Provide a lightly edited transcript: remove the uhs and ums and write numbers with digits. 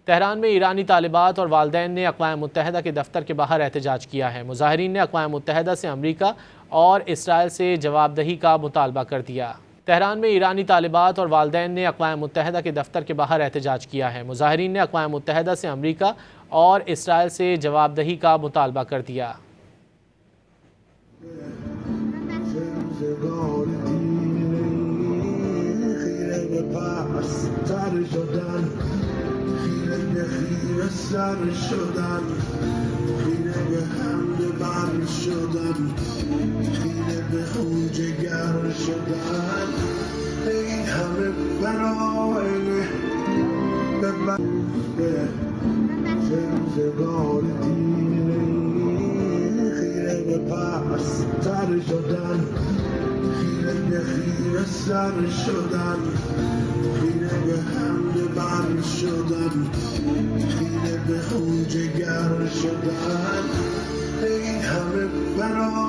تہران میں ایرانی طالبات اور والدین نے اقوام متحدہ کے دفتر کے باہر احتجاج کیا ہے۔ مظاہرین نے اقوام متحدہ سے امریکہ اور اسرائیل سے جواب دہی کا مطالبہ کر دیا۔ تہران میں ایرانی طالبات اور والدین نے اقوام متحدہ کے دفتر کے باہر احتجاج کیا ہے۔ مظاہرین نے اقوام متحدہ سے امریکہ اور اسرائیل سے جواب دہی کا مطالبہ کر دیا۔ سر شدن خیره به حمل بر شدن خیره به خون جگر شدن این همه برای به روزگار دیره خیره به پستر شدن خیره به خیره سر شدن خیره به حمل بر شدن خیره به خون جگر شدن این همه برای